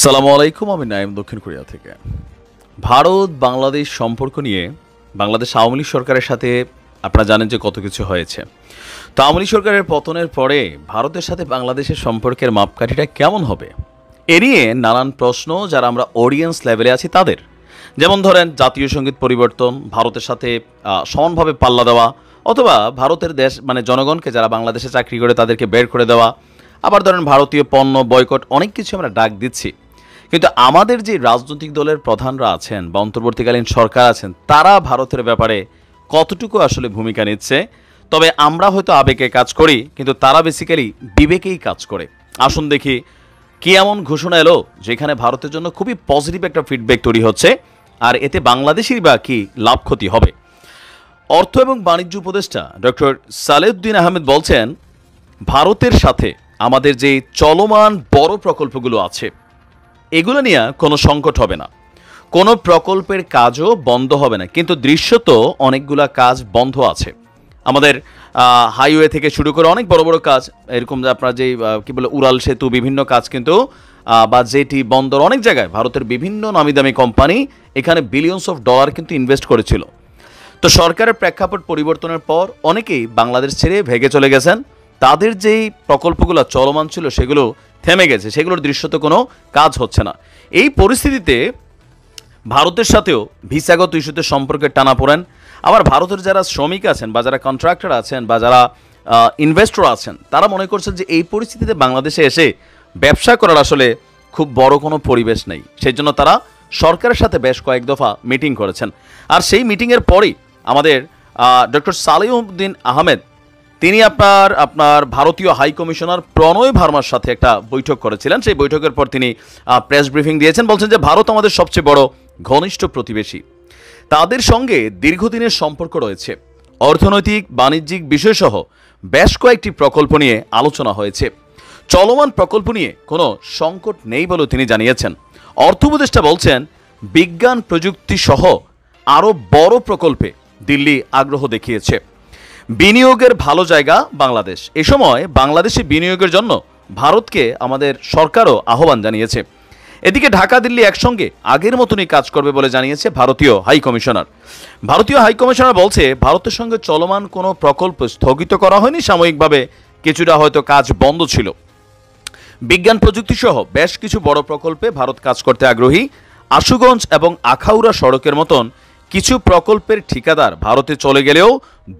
সালামু আলাইকুম। আমি নাইম দক্ষিণ কোরিয়া থেকে। ভারত বাংলাদেশ সম্পর্ক নিয়ে বাংলাদেশ আওয়ামী লীগ সরকারের সাথে আপনারা জানেন যে কত কিছু হয়েছে। তো আওয়ামী লীগ সরকারের পতনের পরে ভারতের সাথে বাংলাদেশের সম্পর্কের মাপকাঠিটা কেমন হবে এ নিয়ে নানান প্রশ্ন যারা আমরা অডিয়েন্স লেভেলে আছি তাদের। যেমন ধরেন জাতীয় সঙ্গীত পরিবর্তন, ভারতের সাথে সমানভাবে পাল্লা দেওয়া, অথবা ভারতের দেশ মানে জনগণকে যারা বাংলাদেশে চাকরি করে তাদেরকে বের করে দেওয়া। আবার ধরেন ভারতীয় পণ্য বয়কট, অনেক কিছু আমরা ডাক দিচ্ছি। কিন্তু আমাদের যে রাজনৈতিক দলের প্রধানরা আছেন বা অন্তর্বর্তীকালীন সরকার আছেন তারা ভারতের ব্যাপারে কতটুকু আসলে ভূমিকা নিচ্ছে। তবে আমরা হয়তো আবেগে কাজ করি, কিন্তু তারা বেসিক্যালি বিবেকেই কাজ করে। আসুন দেখি কি এমন ঘোষণা এলো যেখানে ভারতের জন্য খুবই পজিটিভ একটা ফিডব্যাক তৈরি হচ্ছে, আর এতে বাংলাদেশের বা কি লাভ ক্ষতি হবে। অর্থ এবং বাণিজ্য উপদেষ্টা ডক্টর সালেউদ্দিন আহমেদ বলছেন, ভারতের সাথে আমাদের যে চলমান বড় প্রকল্পগুলো আছে এগুলো নিয়ে কোনো সংকট হবে না, কোনো প্রকল্পের কাজও বন্ধ হবে না। কিন্তু দৃশ্যত অনেকগুলা কাজ বন্ধ আছে। আমাদের হাইওয়ে থেকে শুরু করে অনেক বড় বড় কাজ, এরকম যে আপনার যেই কী বলে উড়াল সেতু, বিভিন্ন কাজ কিন্তু বা জেটি, বন্দর, অনেক জায়গায় ভারতের বিভিন্ন নামি দামি কোম্পানি এখানে বিলিয়নস অফ ডলার কিন্তু ইনভেস্ট করেছিল। তো সরকারের প্রেক্ষাপট পরিবর্তনের পর অনেকেই বাংলাদেশ ছেড়ে ভেগে চলে গেছেন। তাদের যেই প্রকল্পগুলো চলমান ছিল সেগুলো থেমে গেছে, সেগুলোর দৃশ্যত কোনো কাজ হচ্ছে না। এই পরিস্থিতিতে ভারতের সাথেও ভিসাগত ইস্যুতে সম্পর্কের টানাপোড়েন, আবার ভারতের যারা শ্রমিক আছেন বা যারা কন্ট্রাক্টর আছেন বা যারা ইনভেস্টর আছেন তারা মনে করছেন যে এই পরিস্থিতিতে বাংলাদেশে এসে ব্যবসা করার আসলে খুব বড় কোনো পরিবেশ নেই। সেই জন্য তারা সরকারের সাথে বেশ কয়েক দফা মিটিং করেছেন। আর সেই মিটিংয়ের পরেই আমাদের ডক্টর সালেউদ্দিন আহমেদ তিনি আপনার ভারতীয় হাই কমিশনার প্রণয় ভার্মার সাথে একটা বৈঠক করেছিলেন। সেই বৈঠকের পর তিনি প্রেস ব্রিফিং দিয়েছেন, বলছেন যে ভারত আমাদের সবচেয়ে বড় ঘনিষ্ঠ প্রতিবেশী, তাদের সঙ্গে দীর্ঘদিনের সম্পর্ক রয়েছে। অর্থনৈতিক বাণিজ্যিক বিষয়সহ বেশ কয়েকটি প্রকল্প নিয়ে আলোচনা হয়েছে। চলমান প্রকল্প নিয়ে কোনো সংকট নেই বলেও তিনি জানিয়েছেন। অর্থ উপদেষ্টা বলছেন, বিজ্ঞান প্রযুক্তি সহ আরও বড় প্রকল্পে দিল্লি আগ্রহ দেখিয়েছে। বিনিয়োগের ভালো জায়গা বাংলাদেশ। এ সময় বাংলাদেশে বিনিয়োগের জন্য ভারতকে আমাদের সরকারও আহ্বান জানিয়েছে। এদিকে ঢাকা দিল্লি একসঙ্গে আগের মতনই কাজ করবে বলে জানিয়েছে ভারতীয় হাই কমিশনার। ভারতীয় হাই কমিশনার বলছে, ভারতের সঙ্গে চলমান কোনো প্রকল্প স্থগিত করা হয়নি, সাময়িকভাবে কিছুটা হয়তো কাজ বন্ধ ছিল। বিজ্ঞান প্রযুক্তি সহ বেশ কিছু বড় প্রকল্পে ভারত কাজ করতে আগ্রহী। আশুগঞ্জ এবং আখাউড়া সড়কের মতন কিছু প্রকল্পের ঠিকাদার ভারতে চলে গেলেও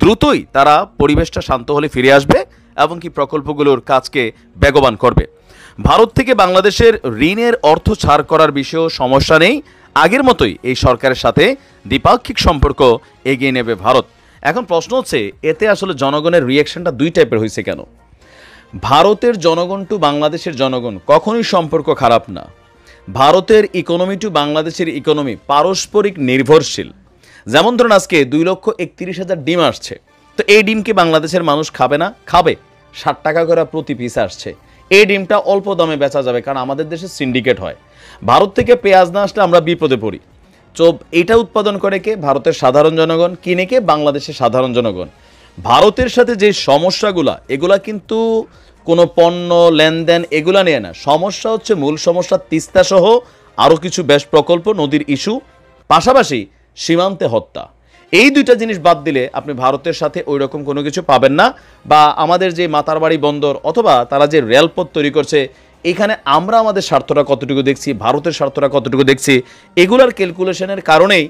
দ্রুতই তারা পরিবেশটা শান্ত হলে ফিরে আসবে এবং কি প্রকল্পগুলোর কাজকে বেগবান করবে। ভারত থেকে বাংলাদেশের ঋণের অর্থ ছাড় করার বিষয়েও সমস্যা নেই। আগের মতোই এই সরকারের সাথে দ্বিপাক্ষিক সম্পর্ক এগিয়ে নেবে ভারত। এখন প্রশ্ন হচ্ছে, এতে আসলে জনগণের রিয়াকশনটা দুই টাইপের হয়েছে কেন? ভারতের জনগণ টু বাংলাদেশের জনগণ কখনোই সম্পর্ক খারাপ না। ভারতের ইকোনমি টু বাংলাদেশের ইকোনমি পারস্পরিক নির্ভরশীল। যেমন ধরুন আজকে 2,31,000 ডিম আসছে, তো এই ডিমকে বাংলাদেশের মানুষ খাবে না? খাবে। 60 টাকা করে প্রতি পিস আসছে, এই ডিমটা অল্প দামে বেচা যাবে, কারণ আমাদের দেশে সিন্ডিকেট হয়। ভারত থেকে পেঁয়াজ না আসলে আমরা বিপদে পড়ি। তো এটা উৎপাদন করে কে? ভারতের সাধারণ জনগণ। কিনে কে? বাংলাদেশের সাধারণ জনগণ। ভারতের সাথে যে সমস্যাগুলা, এগুলা কিন্তু কোনো পণ্য লেনদেন এগুলা নিয়ে না। সমস্যা হচ্ছে, মূল সমস্যা তিস্তা সহ আরও কিছু বেশ প্রকল্প, নদীর ইস্যু, পাশাপাশি সীমান্তে হত্যা। এই দুইটা জিনিস বাদ দিলে আপনি ভারতের সাথে ওই রকম কোনো কিছু পাবেন না। বা আমাদের যে মাতারবাড়ি বন্দর অথবা তারা যে রেলপথ তৈরি করছে, এখানে আমরা আমাদের স্বার্থটা কতটুকু দেখছি, ভারতের স্বার্থটা কতটুকু দেখছি, এগুলার ক্যালকুলেশনের কারণেই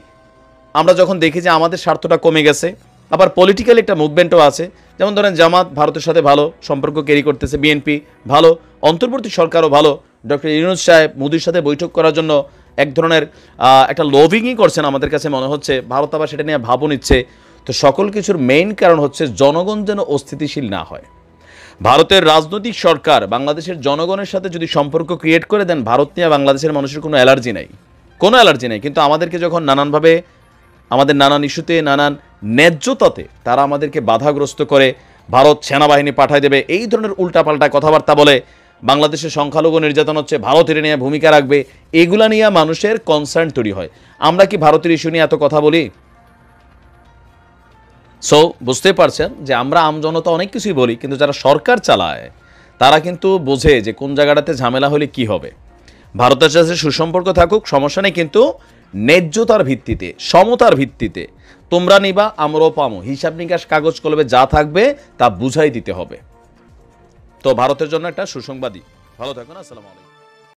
আমরা যখন দেখি যে আমাদের স্বার্থটা কমে গেছে। আবার পলিটিক্যাল একটা মুভমেন্টও আছে, যেমন ধরেন জামাত ভারতের সাথে ভালো সম্পর্ক ক্যারি করতেছে, বিএনপি ভালো, অন্তর্বর্তী সরকারও ভালো। ডক্টর ইউনূস সাহেব মোদির সাথে বৈঠক করার জন্য এক ধরনের একটা লবিংই করছেন আমাদের কাছে মনে হচ্ছে। ভারত আবার সেটা নিয়ে ভাবও নিচ্ছে। তো সকল কিছুর মেইন কারণ হচ্ছে জনগণ যেন অস্থিতিশীল না হয়। ভারতের রাজনৈতিক সরকার বাংলাদেশের জনগণের সাথে যদি সম্পর্ক ক্রিয়েট করে দেন, ভারত নিয়ে বাংলাদেশের মানুষের কোনো অ্যালার্জি নাই, কোনো অ্যালার্জি নেই। কিন্তু আমাদেরকে যখন নানানভাবে আমাদের নানান ইস্যুতে, নানান ন্যায্যতাতে তারা আমাদেরকে বাধাগ্রস্ত করে, ভারত সেনাবাহিনী পাঠায় দেবে, এই ধরনের উল্টাপাল্টা কথাবার্তা বলে, বাংলাদেশের সংখ্যালঘু নির্যাতন হচ্ছে, ভারতের নিয়ে ভূমিকা রাখবে, এগুলা নিয়ে মানুষের কনসার্ন তৈরি হয়। আমরা কি ভারতের ইস্যু নিয়ে এত কথা বলি? সো বুঝতে পারছেন যে আমরা আমজনতা অনেক কিছুই বলি, কিন্তু যারা সরকার চালায় তারা কিন্তু বোঝে যে কোন জায়গাটাতে ঝামেলা হলে কি হবে। ভারতের সাথে সুসম্পর্ক থাকুক, সমস্যা নেই, কিন্তু ন্যায্যতার ভিত্তিতে, সমতার ভিত্তিতে তোমরা নিবা, আমরাও পামো, হিসাব নিকাশ কাগজ কলমে যা থাকবে তা বুঝাই দিতে হবে। তো ভারতের জন্য একটা সুসংবাদই। ভালো থাকুন, আসসালামু আলাইকুম।